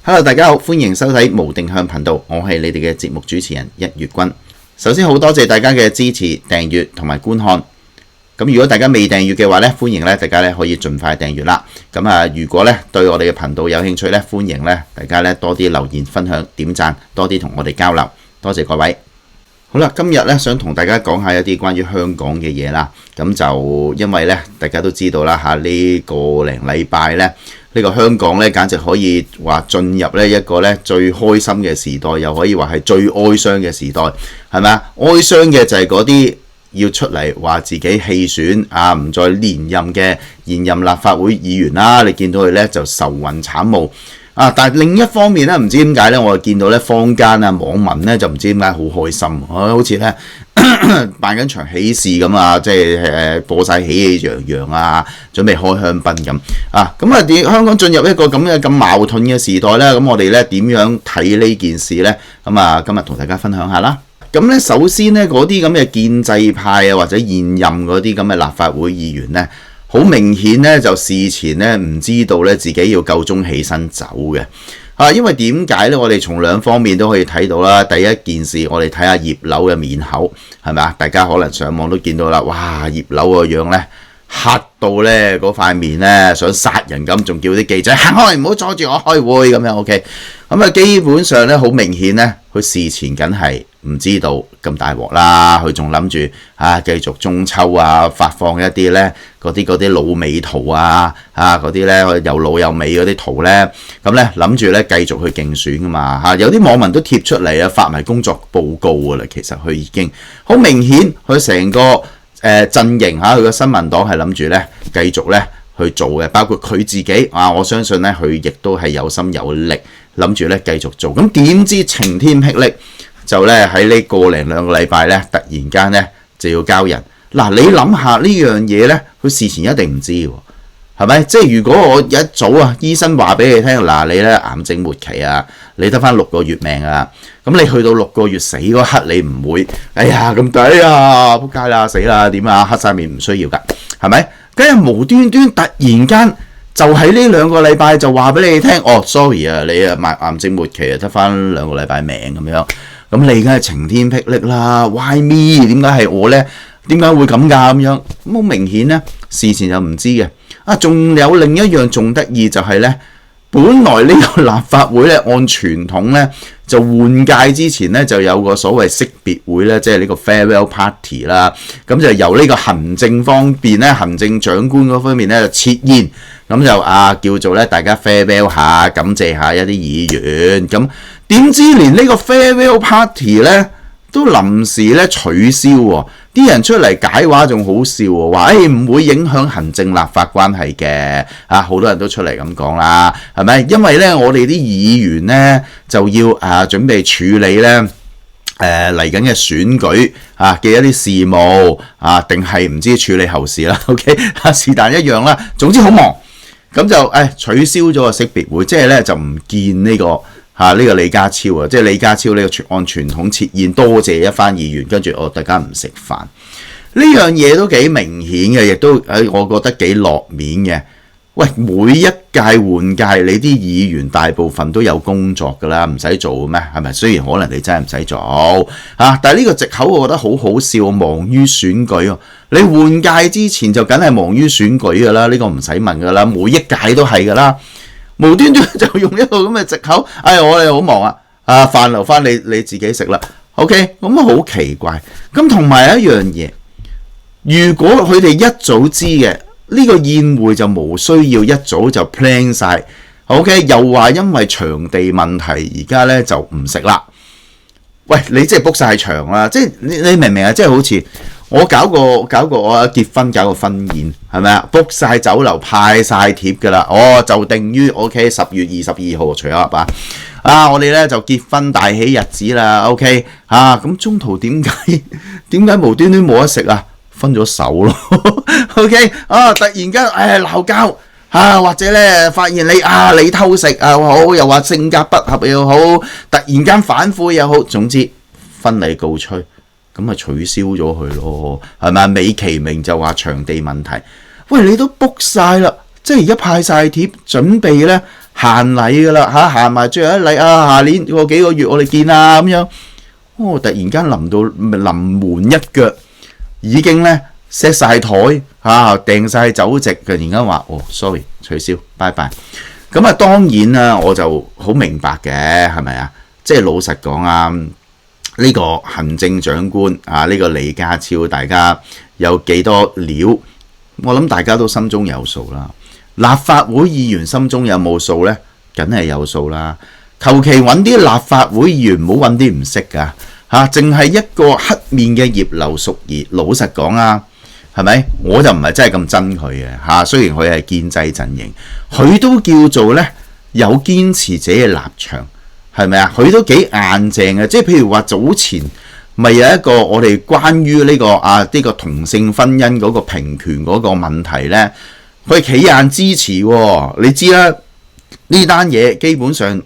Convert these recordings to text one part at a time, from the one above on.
Hello， 大家好，歡迎收睇無定向頻道，我係你哋嘅節目主持人一月君。首先好多謝大家嘅支持、訂閱同埋觀看。咁如果大家未訂閱嘅話咧，歡迎咧大家咧可以盡快訂閱啦。咁啊，如果咧對我哋嘅頻道有興趣咧，歡迎咧大家咧多啲留言、分享、點讚，多啲同我哋交流。多謝各位。好啦，今日咧想同大家講下一啲關於香港嘅嘢啦。咁就因為咧大家都知道啦嚇，呢個零禮拜咧，呢個香港咧簡直可以話進入呢一個咧最開心嘅時代，又可以話係最哀傷嘅時代，係咪啊？哀傷嘅就係嗰啲要出嚟話自己棄選啊，唔再連任嘅現任立法會議員啦，你見到佢咧就愁雲慘霧啊！但係另一方面咧，唔知點解咧，我見到咧坊間啊網民咧就唔知點解好開心，好似咧辦緊場喜事咁啊，即係播晒喜氣洋洋啊，準備開香檳咁啊！咁啊，香港進入一個咁矛盾嘅時代咧，咁我哋咧點樣睇呢件事咧？咁啊，今日同大家分享下啦。咁咧，首先咧嗰啲咁嘅建制派啊，或者現任嗰啲咁嘅立法會議員咧，好明顯咧就事前咧唔知道咧自己要夠鐘起身走嘅。因為點解咧？我哋從兩方面都可以睇到啦。第一件事，我哋睇下葉劉嘅面口係咪啊？大家可能上網都見到啦。哇！葉劉個樣咧黑到咧嗰塊面咧想殺人咁，仲叫啲記者行開，唔好阻住我開會咁樣。OK， 咁啊基本上咧好明顯咧，佢事前梗係唔知道咁大鑊啦。佢仲諗住繼續中秋啊，發放一啲咧嗰啲老美圖啊嗰啲咧又老又美嗰啲圖咧，咁咧諗住咧繼續去競選噶嘛有啲網民都貼出嚟啊，發埋工作報告噶啦。其實佢已經好明顯，佢成個陣營佢個新民黨係諗住咧繼續咧去做嘅，包括佢自己我相信咧佢亦都係有心有力諗住咧繼續做。咁點知晴天霹靂，就咧喺呢個零兩個禮拜咧，突然間咧就要交人。嗱，你諗下呢樣嘢咧，佢事前一定唔知喎，係咪？即係如果我一早醫生話俾你聽，嗱，你咧癌症末期啊，你得翻6個月命啊，咁你去到6個月死嗰刻，你唔會，哎呀咁抵啊，仆街啦，死啦，點啊，黑晒面唔需要㗎，係咪？梗係無端端突然間就喺呢2個禮拜就話俾你聽，sorry 啊，你癌症末期啊，得翻2個禮拜命咁樣。咁你梗係晴天霹靂啦 ！Why me？ 點解係我呢？點解會咁㗎？咁樣咁好明顯呢，事前就唔知嘅。仲有另一樣仲得意就係呢，本來呢個立法會呢，按傳統呢，就換屆之前呢，就有個所謂識別會呢，即係呢個 farewell party 啦。咁就由呢個行政方面呢，行政長官嗰方面呢，就設宴，咁就叫做呢，大家 farewell 下，感謝下一啲議員咁。點知連呢個 farewell party 咧都臨時咧取消喎，啲人出嚟解話仲好笑喎，話唔會影響行政立法關係嘅，好多人都出嚟咁講啦，係咪？因為咧我哋啲議員咧就要準備處理咧嚟緊嘅選舉嘅一啲事務定係唔知處理後事啦 ，OK 是但一樣啦，總之好忙，咁就取消咗個識別會，即係咧就唔見呢個。呢個李家超即係李家超呢個按傳統設宴，多謝一番議員，跟住大家唔食飯，呢樣嘢都幾明顯嘅，亦都我覺得幾落面嘅。喂，每一屆換屆，你啲議員大部分都有工作㗎啦，唔使做咩？係咪？雖然可能你真係唔使做但係呢個藉口我覺得好好笑，忙於選舉你換屆之前就梗係忙於選舉㗎啦，呢個唔使問㗎啦，每一屆都係㗎啦。無端端就用一個咁嘅藉口，我哋好忙飯留翻你自己食啦 ，OK， 咁好奇怪。咁同埋一樣嘢，如果佢哋一早知嘅呢個宴會就無需要一早就 plan 晒 ，OK， 又話因為場地問題而家咧就唔食啦。喂，你即係 book 晒場啦，即係你明唔明啊？即係好似我搞個我結婚搞個婚宴係咪啊 ？book 晒酒樓派晒貼㗎啦，就定於 OK 10月22號除咗我哋咧就結婚大喜日子啦 ，OK 咁中途點解無端端冇得食啊？分咗手咯，OK 突然間鬧交。或者咧發現你偷食又好，又話性格不合又好，突然間反悔又好，總之婚禮告吹，咁咪取消咗佢咯，係咪？美其名就話場地問題，喂，你都 book 晒啦，即係而家派晒貼準備咧行禮噶啦嚇，行埋最後一禮啊，下年過幾個月我哋見啊咁樣。突然間臨門一腳，已經咧 set 晒枱嚇，訂晒酒席，突然間話sorry 取消，拜拜。咁啊當然啦，我就好明白嘅，係咪啊？即係老實講啊，呢個行政長官啊，呢個李家超，大家有幾多料？我諗大家都心中有數啦。立法會議員心中有冇數呢？梗係有數啦。求其揾啲立法會議員，唔好揾啲唔識㗎嚇，淨係一個黑面嘅葉劉淑儀。老實講啊，係咪？我就唔係真係咁憎佢嘅嚇。雖然佢係建制陣營，佢都叫做呢有堅持者嘅立場，係咪啊？佢都幾硬淨嘅。即係譬如話早前咪有一個我哋關於呢個同性婚姻嗰個平權嗰個問題呢，佢企硬支持喎。你知啦，呢單嘢基本上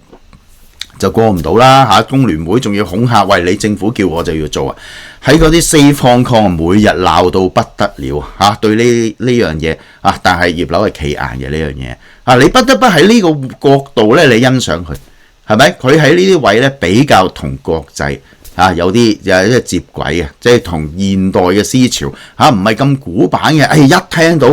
就過唔到啦嚇，工聯會仲要恐嚇，喂，你政府叫我就要做啊！喺嗰啲四方抗每日鬧到不得了嚇，對呢樣嘢啊，但係葉劉係企硬嘅呢樣嘢啊，你不得不喺呢個角度咧，你欣賞佢係咪？佢喺呢啲位咧比較同國際有啲接軌嘅，即係同現代嘅思潮唔係咁古板嘅。一聽到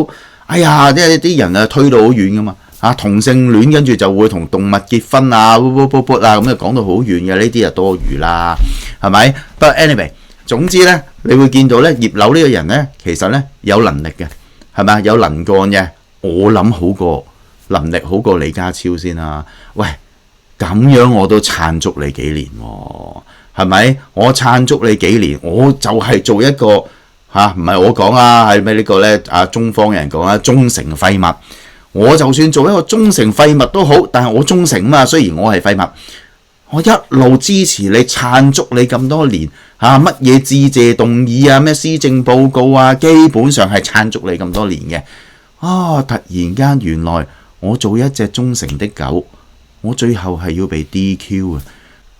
即係啲人啊推到好遠噶嘛。同性戀跟住就會同動物結婚啊，咁就講到好遠嘅，呢啲就多餘啦，係咪？But anyway，總之咧，你會見到咧，葉劉呢個人咧，其實咧有能力嘅，係咪？有能幹嘅，我諗能力好過李家超先啦。喂，咁樣我都撐足你幾年喎，係咪？我撐足你幾年，我就係做一個唔係我講啊，係咪呢個咧？中方人講啊，忠誠廢物。我就算做一個忠誠廢物都好，但係我忠誠嘛，雖然我係廢物，我一路支持你撐足你咁多年乜嘢致謝動議啊，咩施政報告啊，基本上係撐足你咁多年嘅。突然間原來我做一隻忠誠的狗，我最後係要被 DQ 啊！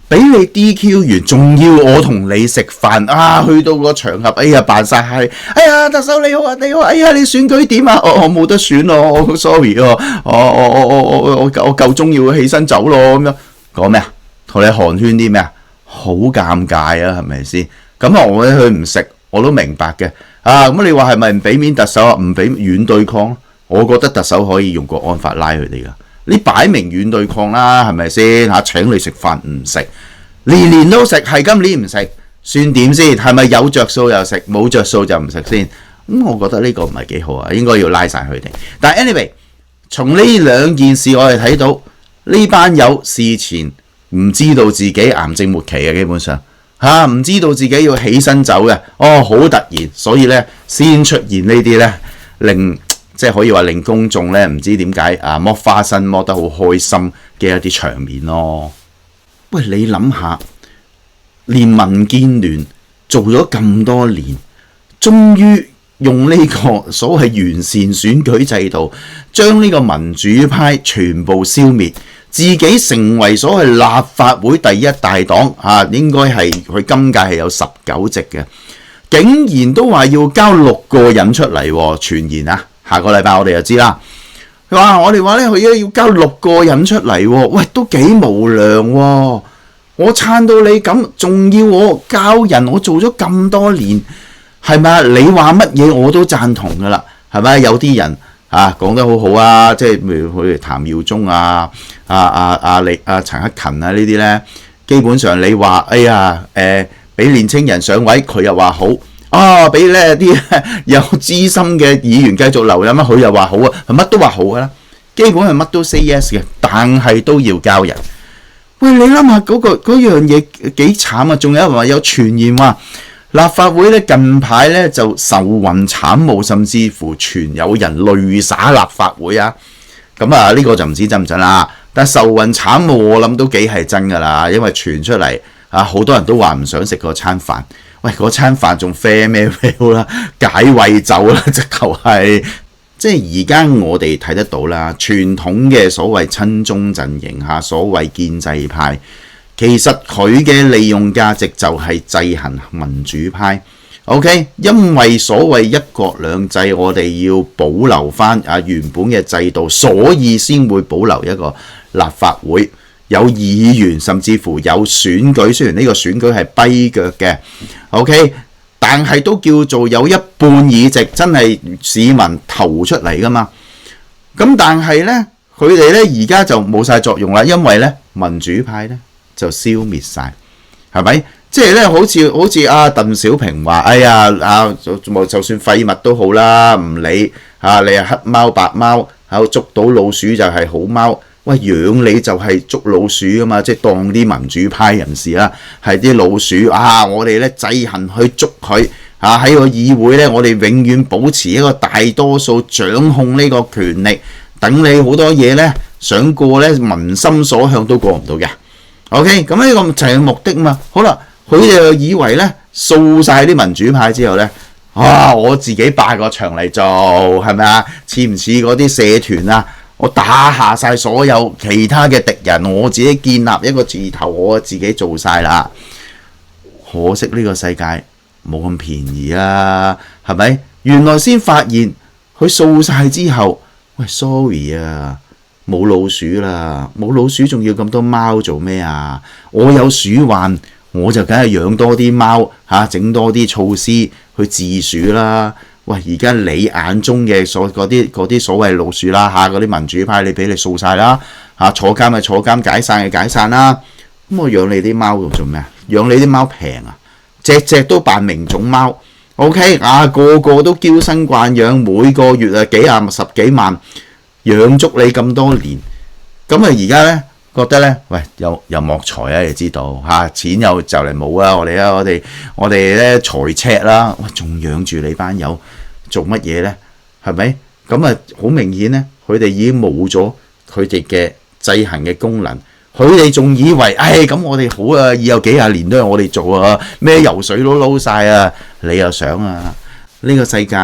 俾你 DQ 完，仲要我同你食飯去到個場合，扮晒係，特首你好啊，你好，你選舉點啊？我冇得選咯，sorry 我夠鐘要起身走咯，咁樣講咩啊？同你寒暄啲咩啊？好尷尬啊，係咪先？咁我佢唔食，我都明白嘅。咁你話係咪唔俾面特首啊？唔俾軟對抗，我覺得特首可以用國安法拉佢哋噶。你擺明軟對抗啦，係咪先？請你食飯唔食，年年都食，係今年唔食，算點先？係咪有着數又食，冇着數就唔食先？我覺得呢個唔係幾好啊，應該要拉晒佢哋。但係 anyway， 從呢兩件事我哋睇到呢班友事前唔知道自己癌症末期嘅，基本上唔知道自己要起身走嘅，好突然，所以咧先出現呢啲咧即係可以話令公眾咧唔知點解剝花生剝得好開心嘅一啲場面咯。喂，你諗下，連民建聯做咗咁多年，終於用呢個所謂完善選舉制度，將呢個民主派全部消滅，自己成為所謂立法會第一大黨應該係佢今屆係有19席嘅，竟然都話要交6個人出嚟傳言啊！下個禮拜我哋就知啦。佢話我哋話咧，佢要交6個人出嚟，喂，都幾無良喎！我撐到你咁，仲要我交人，我做咗咁多年，係咪啊？你話乜嘢我都贊同噶啦，係咪？有啲人講得好好啊，即係譬如佢譚耀宗陳克勤呢啲咧，基本上你話俾年青人上位，佢又話好。俾呢啲有資深嘅議員繼續留任，佢又話好啊，乜都話好噶啦，基本係乜都 say yes 嘅，但係都要交人。喂，你諗下嗰樣嘢幾慘啊！仲有人話有傳言話立法會咧近排咧就愁雲慘霧，甚至乎傳有人淚灑立法會啊！咁呢個就唔知真唔真啦。但愁雲慘霧我諗都幾係真噶啦，因為傳出嚟好多人都話唔想食嗰餐飯。喂，嗰餐飯仲啡咩啦？解胃酒啦，直頭係即係而家我哋睇得到啦。傳統嘅所謂親中陣營所謂建制派，其實佢嘅利用價值就係制衡民主派。OK， 因為所謂一國兩制，我哋要保留翻原本嘅制度，所以先會保留一個立法會，有議員，甚至乎有選舉。雖然呢個選舉係跛腳嘅 ，OK， 但係都叫做有一半議席真係市民投出嚟噶嘛。咁但係呢，佢哋呢而家就冇晒作用啦，因為呢民主派呢就消滅晒，係咪？即係咧，好似阿鄧小平話：哎呀，就算廢物都好啦，唔理你係黑貓白貓，捉到老鼠就係好貓。喂，養你就係捉老鼠噶嘛，即係當啲民主派人士啦，係啲老鼠我哋咧制衡去捉佢喺個議會咧，我哋永遠保持一個大多數掌控呢個權力，等你好多嘢咧想過咧民心所向都過唔到嘅。OK， 咁呢個就係目的嘛。好啦。佢哋又以為咧掃晒啲民主派之後咧，我自己霸個場嚟做，係咪啊？似唔似嗰啲社團啊？我打下晒所有其他嘅敵人，我自己建立一個字頭，我自己做晒啦。可惜呢個世界冇咁便宜啊，係咪？原來先發現佢掃晒之後，喂 ，sorry 啊，冇老鼠啦，冇老鼠仲要咁多貓做咩啊？我有鼠患。我就梗係養多啲貓整多啲措施去治鼠啦。喂，而家你眼中嘅嗰啲所謂老鼠啦嗰啲民主派，你俾你掃晒啦坐監咪坐監，解散就解散啦。咁我養你啲貓做咩啊？養你啲貓平啊，隻隻都扮名種貓。OK 個個都嬌生慣養，每個月幾廿十幾萬養足你咁多年。咁而家呢？覺得咧，喂，又莫財啊！你知道錢又就嚟冇啦，我哋咧財赤啦，喂，仲養住你班友做乜嘢咧？係咪？咁好明顯咧，佢哋已經冇咗佢哋嘅制衡嘅功能。佢哋仲以為，咁我哋好啊，以後幾廿年都係我哋做啊，咩油水都撈晒啊！你又想啊？呢個世界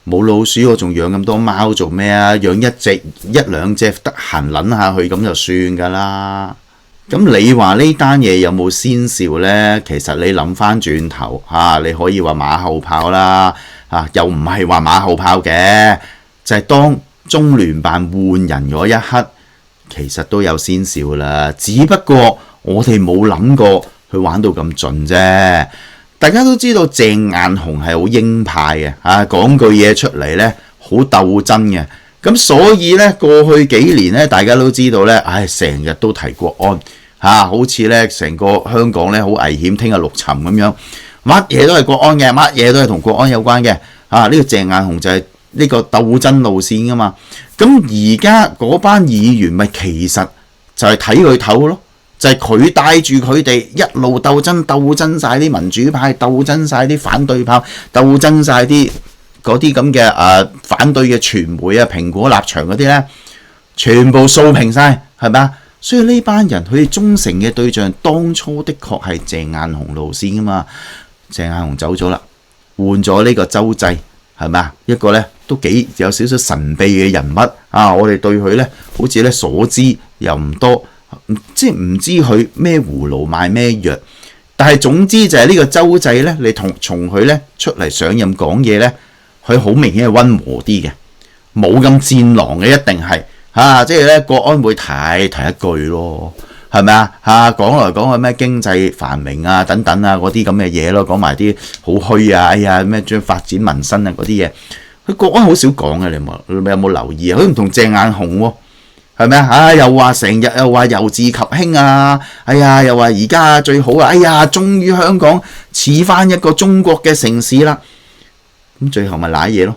冇老鼠，我仲養咁多貓做咩啊？養一兩隻得閒撚下去咁就算㗎啦。咁你話呢單嘢有冇先兆呢？其實你諗翻轉頭你可以話馬後炮啦，又唔係話馬後炮嘅，就係當中聯辦換人嗰一刻，其實都有先兆啦。只不過我哋冇諗過去玩到咁盡啫。大家都知道鄭雁雄係好鷹派嘅，講句嘢出嚟呢，好鬥爭嘅。咁所以呢，過去幾年呢，大家都知道呢，成日都提國安，好似呢成個香港呢好危險，聽日陸沉咁樣，乜嘢都係國安嘅，乜嘢都係同國安有關嘅。呢個鄭雁雄就係呢個鬥爭路線噶嘛。咁而家嗰班議員咪其實就係睇佢頭咯。就係佢帶住佢哋一路鬥爭晒啲民主派，鬥爭晒啲反對派，鬥爭晒啲嗰啲咁嘅反對嘅傳媒蘋果立場嗰啲咧，全部掃平晒，係咪啊？所以呢班人佢哋忠誠嘅對象，當初的確係鄭雁雄路線噶嘛。鄭雁雄走咗啦，換咗呢個周濟，係咪啊？一個咧都幾有少少神秘嘅人物我哋對佢咧好似咧所知又唔多。即係唔知佢咩葫蘆賣咩藥，但係總之就係呢個周濟咧，你從佢咧出嚟上任講嘢咧，佢好明顯係溫和啲嘅，冇咁戰狼嘅，一定係即係咧國安會提一句咯，係咪啊？講來講去咩經濟繁榮等等嗰啲咁嘅嘢咯，講埋啲好虛哎呀咩將發展民生嗰啲嘢，佢國安好少講嘅，你有冇留意啊？佢唔同鄭雁雄喎。係咪啊？又話成日又話由治及興哎呀，又話而家最好哎呀，終於香港似翻一個中國嘅城市啦。咁最後咪瀨嘢咯，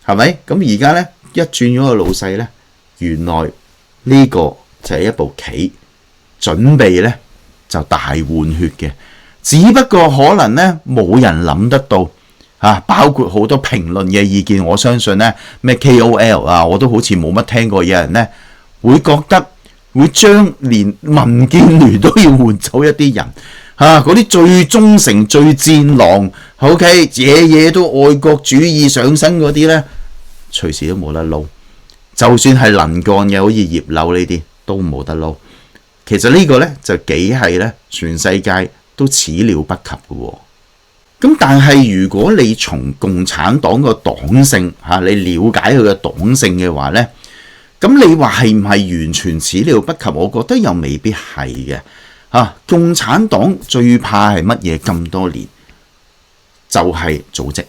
係咪？咁而家呢，一轉咗個老細呢，原來呢個就係一部棋，準備呢就大換血嘅。只不過可能呢，冇人諗得到包括好多評論嘅意見，我相信呢，咩 KOL 我都好似冇乜聽過有人呢。會覺得會將連民建聯都要換走一啲人嗰啲最忠誠、最戰狼，OK， 嘢都愛國主義上身嗰啲呢，隨時都冇得撈。就算係能幹嘅，好似葉劉呢啲都冇得撈。其實呢個呢，就幾係呢，全世界都始料不及嘅喎。咁但係如果你從共產黨個黨性你了解佢嘅黨性嘅話呢，咁你話係唔係完全始料不及？我覺得又未必係嘅。共產黨最怕係乜嘢？咁多年就係組織。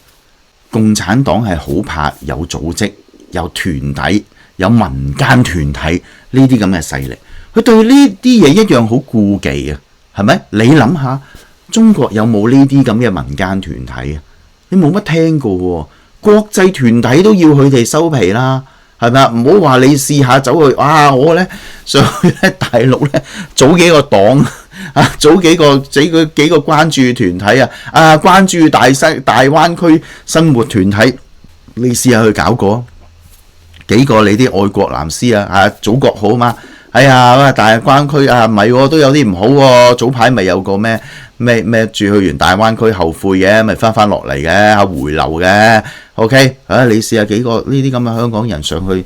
共產黨係好怕有組織、有團體、有民間團體呢啲咁嘅勢力。佢對呢啲嘢一樣好顧忌啊，係咪？你諗下，中國有冇呢啲咁嘅民間團體啊？你冇乜聽過喎。國際團體都要佢哋收皮啦，係咪啊？唔好話你試下走去我咧上去咧大陸咧組幾個黨組幾個關注團體關注大灣區生活團體，你試下去搞過幾個你啲愛國藍絲祖國好嘛？大灣區唔係都有啲唔好喎。早排咪有個咩住去完大灣區後悔嘅，咪翻落嚟嘅回流嘅。OK 你試下幾個呢啲咁嘅香港人上去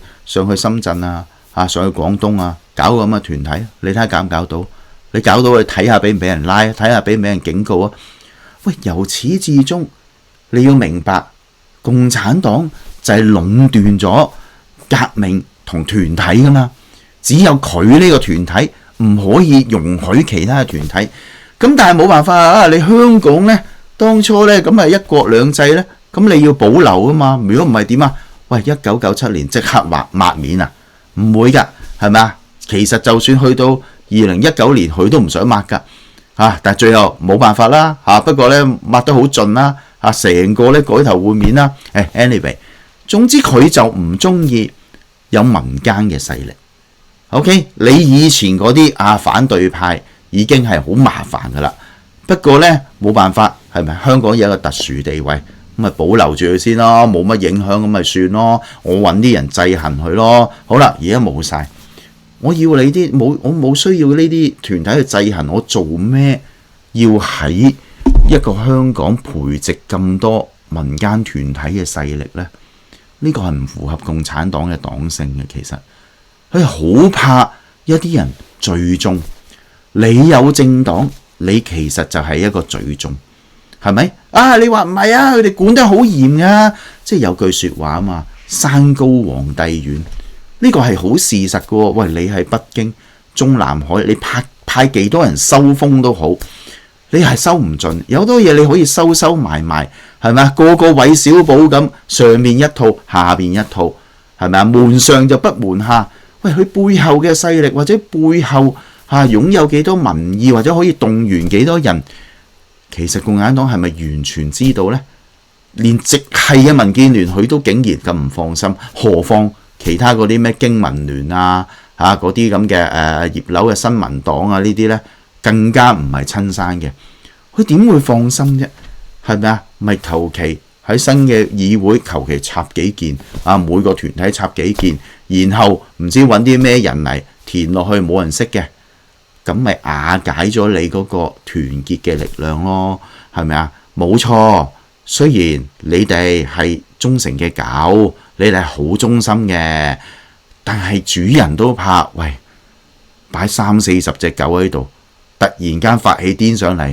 深圳上去廣東搞個咁嘅團體，你睇下搞唔搞到？你搞到，你睇下俾唔俾人拉，睇下俾唔俾人警告啊？喂，由始至終你要明白，共產黨就係壟斷咗革命同團體噶嘛，只有佢呢個團體唔可以容許其他嘅團體。咁但係冇辦法你香港呢，當初呢咁一國兩制呢，咁你要保留噶嘛？如果唔係點啊？喂，1997年即刻抹面啊？唔會噶，係咪啊？其實就算去到2019年，佢都唔想抹噶但係最後冇辦法啦不過咧抹得好盡啦成個咧改頭換面啦。anyway， 總之佢就唔中意有民間嘅勢力。OK， 你以前嗰啲反對派已經係好麻煩噶啦，不過咧冇辦法，係咪香港有一個特殊地位，咁咪保留住佢先咯，冇乜影響咁咪算咯，我揾啲人制衡佢咯。好啦，而家冇晒。我要你啲我冇需要呢啲團體去制衡我，做咩要喺一個香港培植咁多民間團體嘅勢力呢？呢個係唔符合共產黨嘅黨性嘅。其實佢好怕一啲人聚眾，你有政黨，你其實就係一個聚眾，係咪你話唔係佢哋管得好嚴啊，即係有句說話啊嘛，山高皇帝遠。呢個係好事實嘅喎。喂，你喺北京、中南海，你派幾多人收風都好，你係收唔盡。有好多嘢你可以收埋，係咪啊？個韋小寶咁，上面一套，下邊一套，係咪啊？門上就不門下。喂，佢背後嘅勢力或者背後擁有幾多民意，或者可以動員幾多人，其實共產黨係咪完全知道呢？連直系嘅民建聯佢都竟然咁唔放心，何況其他嗰啲咩經民聯嗰啲咁嘅葉劉嘅新民黨呢啲呢，更加唔係親生嘅，佢點會放心啫？係咪啊？咪求其喺新嘅議會求其插幾件每個團體插幾件，然後唔知揾啲咩人嚟填落去，冇人識嘅，咁咪瓦解咗你嗰個團結嘅力量咯？係咪啊？冇錯，雖然你哋係忠誠嘅狗，你哋係好忠心嘅，但係主人都怕，喂，擺30-40隻狗喺度，突然間發起癲上嚟，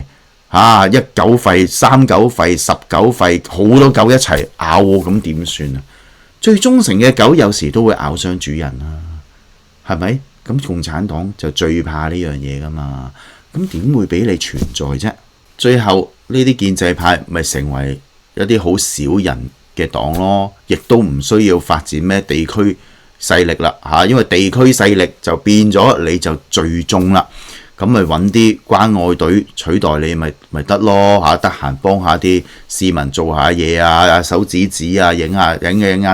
一狗吠、3狗吠、10狗吠，好多狗一齊咬我，咁點算啊？最忠誠嘅狗有時都會咬傷主人啦，係咪？咁共產黨就最怕呢樣嘢噶嘛，咁點會俾你存在啫？最後呢啲建制派咪成為一啲好少人嘅黨咯，亦都唔需要發展咩地區勢力啦因為地區勢力就變咗你就聚眾啦，咁咪揾啲關愛隊取代你咪得咯得閒幫下啲市民做下嘢手指影下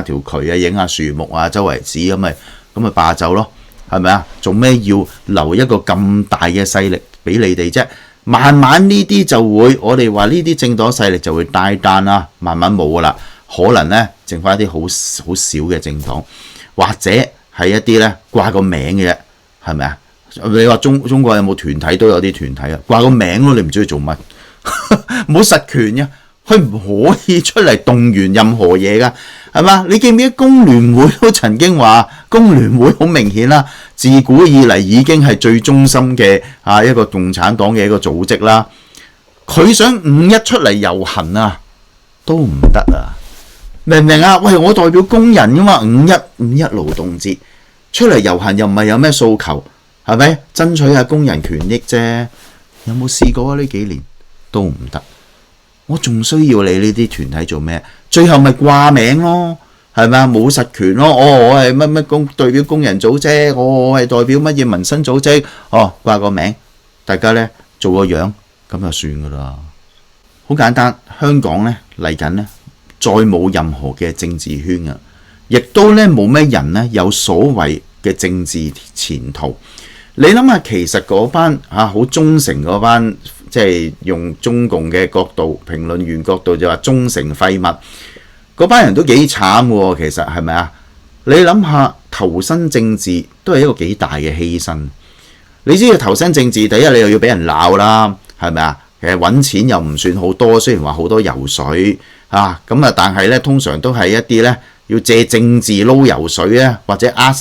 條渠影下樹木周圍指咁咪霸走咯，係咪啊？做咩要留一個咁大嘅勢力俾你哋啫？慢慢呢啲就會，我哋話呢啲政黨勢力就會大單啦，慢慢冇噶啦，可能呢，剩翻一啲好少嘅政黨，或者係一啲呢掛個名嘅啫，係咪啊？你話中國有冇團體？都有啲團體掛個名咯，你唔知佢做乜，冇實權嘅，佢唔可以出嚟動員任何嘢噶，係嘛？你記唔記得工聯會都曾經話，工聯會好明顯啦，自古以嚟已經係最忠心嘅一個共產黨嘅一個組織啦。佢想5·1出嚟遊行啊，都唔得啊！明唔明啊？喂，我代表工人噶嘛，5·1勞動節出嚟遊行又唔係有咩訴求，係咪？爭取下工人權益啫。有冇試過啊？呢幾年都唔得。我仲需要你呢啲團體做咩？最後咪掛名咯，係咪啊？冇實權咯。我係乜乜代表工人組織，我係代表乜嘢民生組織。掛個名，大家呢做個樣，咁就算噶啦。好簡單，香港呢嚟緊呢，再冇任何嘅政治圈啊，亦都呢冇咩人呢有所謂嘅政治前途。你諗下，其實嗰班好忠誠嗰班，即係用中共嘅角度、評論員角度就話忠誠廢物，嗰班人都幾慘喎。其實係咪啊？你諗下，投身政治都係一個幾大嘅犧牲。你知道投身政治，第一你又要俾人鬧啦，係咪啊？其實揾錢又唔算好多，雖然話好多油水咁但係咧通常都係一啲咧要借政治撈油水咧，或者呃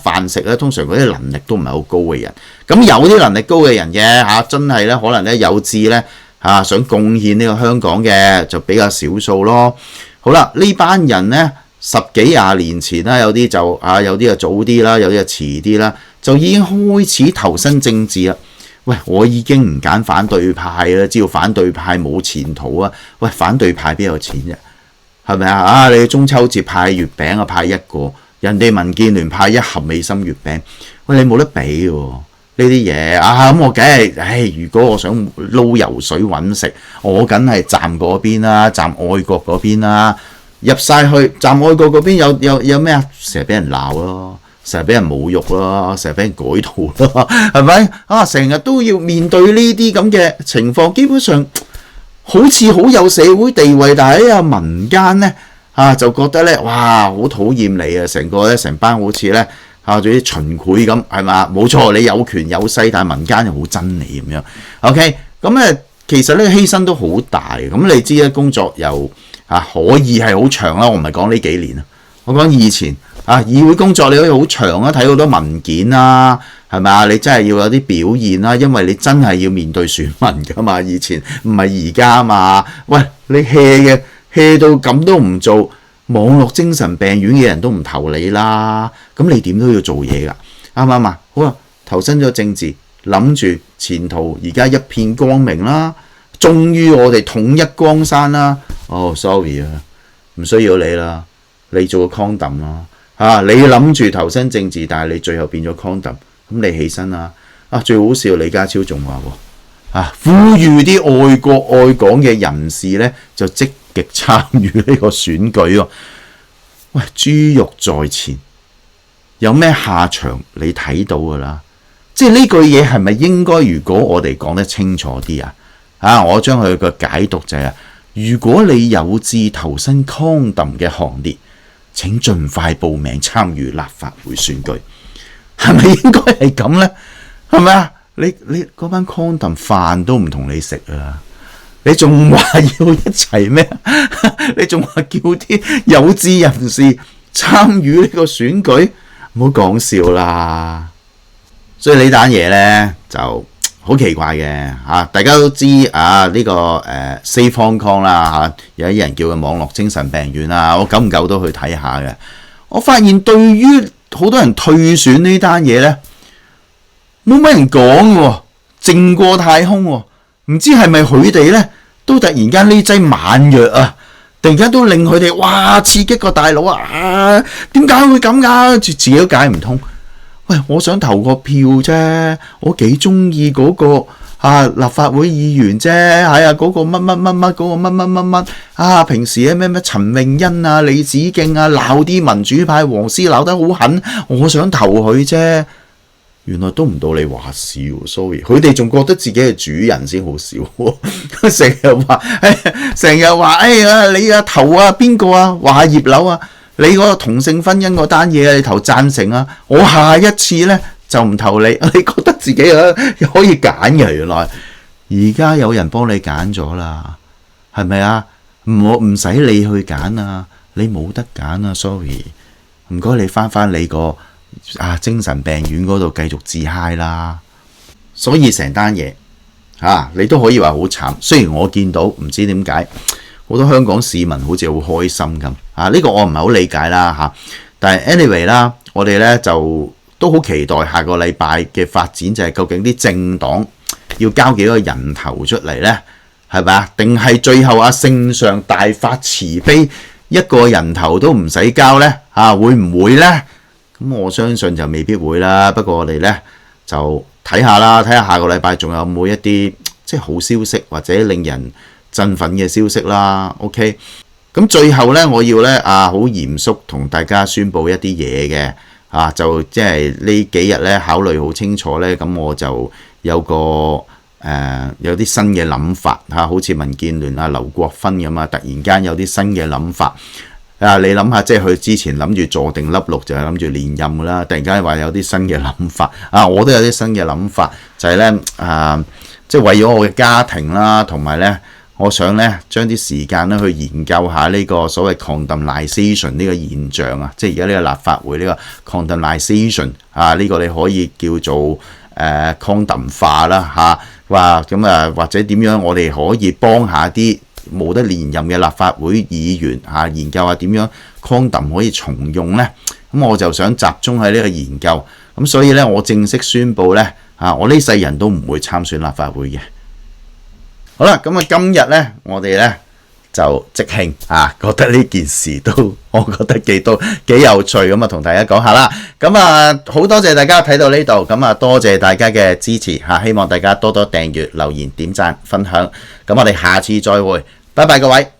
飯食咧，通常嗰啲能力都唔係好高嘅人。咁有啲能力高嘅人嘅真係咧可能咧有志咧想貢獻呢個香港嘅，就比較少數咯。好啦，呢班人咧10幾20年前啦，有啲就有啲就早啲啦，有啲就遲啲啦，就已經開始投身政治啦。喂，我已經唔揀反對派啦，知道反對派冇前途啊。喂，反對派邊有錢啫？係咪啊？你中秋節派月餅派一個，人哋民建聯派一盒美心月餅，喂，你冇得比喎呢啲嘢咁我梗係，如果我想撈油水揾食，我梗係站嗰邊啦，站愛國嗰邊啦，入晒去站愛國嗰邊有咩啊？成日俾人鬧咯。成日俾人侮辱咯，成日俾人改圖咯，係咪成日都要面對呢啲咁嘅情況，基本上好似好有社會地位，但係喺民間呢，就覺得呢，哇，好討厭你啊！成班好似呢，做啲秦檜咁，係嘛？冇錯，你有權有勢，但係民間又好憎你咁樣。OK， 咁其實呢個犧牲都好大。咁你知咧，工作又可以係好長啦。我唔係講呢幾年啊，我講以前。議會工作你可以好長啊，睇好多文件啦，係咪啊？你真係要有啲表現啦，因為你真係要面對選民噶嘛。以前唔係而家嘛。喂，你 hea 到咁都唔做，網絡精神病院嘅人都唔投你啦。咁你點都要做嘢噶，啱唔啱啊？好啦，投身咗政治，諗住前途而家一片光明啦，終於我哋統一江山啦。sorry 啊，唔需要你啦，你做個 condom 啦。你諗住投身政治，但係你最後變咗 condom， 咁你起身啦。最好笑，李家超仲話呼籲啲愛國愛港嘅人士呢，就積極參與呢個選舉喎。喂，豬肉在前，有咩下場你睇到噶啦？即係呢句嘢係咪應該？如果我哋講得清楚啲我將佢個解讀就係如果你有志投身 condom 嘅行列，請盡快報名參與立法會選舉，係咪應該係咁呢？係咪啊？你嗰班 condom 飯都唔同你食啊！你仲話要一齊咩？你仲話叫啲有志人士參與呢個選舉？唔好講笑啦！所以呢單嘢呢就好奇怪嘅大家都知呢個Safe Hong Kong 啦有啲人叫佢網絡精神病院啦，我久唔久都去睇下嘅。我發現對於好多人退選呢單嘢呢，冇乜人講喎，靜過太空喎。唔知係咪佢哋呢都突然間呢劑猛藥突然間都令佢哋哇刺激個大腦點解會咁㗎？自己都解唔通。喂，我想投個票啫，我幾中意嗰個立法會議員啫，嗰個乜乜乜乜，嗰個乜乜乜乜平時咩陳穎欣李梓敬鬧啲民主派黃絲鬧得好狠，我想投佢啫。原來都唔到你話事喎 ，sorry， 佢哋仲覺得自己係主人先好笑喎，成日話你投邊個話葉劉你嗰個同性婚姻嗰單嘢你投贊成我下一次呢就唔投你。你覺得自己可以揀嘅，原來而家有人幫你揀咗啦，係咪啊？唔使你去揀你冇得揀sorry， 唔該你翻你個精神病院嗰度繼續自嗨啦。所以成單嘢你都可以話好慘。雖然我見到唔知點解好多香港市民好似好開心咁呢個我唔係好理解啦但係 anyway 啦，我哋呢就都好期待下個禮拜嘅發展，就係究竟啲政黨要交幾個人頭出嚟呢？係咪啊？定係最後聖上大發慈悲，一個人頭都唔使交呢？會唔會呢？咁我相信就未必會啦。不過我哋呢就睇下啦，睇下下個禮拜仲有冇一啲即係好消息或者令人振奮嘅消息啦。OK， 咁最後呢，我要呢好嚴肅同大家宣佈一啲嘢嘅就即係呢幾日呢考慮好清楚呢，咁我就有個有啲新嘅諗法好似民建聯劉國勳咁突然間有啲新嘅諗法你諗下，即係佢之前諗住坐定粒六就係諗住連任噶啦，突然間話有啲新嘅諗法我都有啲新嘅諗法，就係呢，即係為咗我嘅家庭啦，同埋呢，我想呢將啲時間呢去研究下呢個所謂 condemnation 呢個現象即係而家呢個立法會呢個 condemnation 呢個你可以叫做condemn 化啦話咁或者點樣我哋可以幫下啲冇得連任嘅立法會議員研究下點樣 condemn 可以重用呢？咁我就想集中喺呢個研究，咁所以呢，我正式宣布呢，我呢世人都唔會參選立法會嘅。好啦，咁今日呢，我哋呢就即興覺得呢件事都我覺得幾有趣，咁同大家講下啦。咁好多謝大家睇到呢度，咁多謝大家嘅支持希望大家多多訂閱、留言、點讚、分享。咁我哋下次再會，拜拜各位。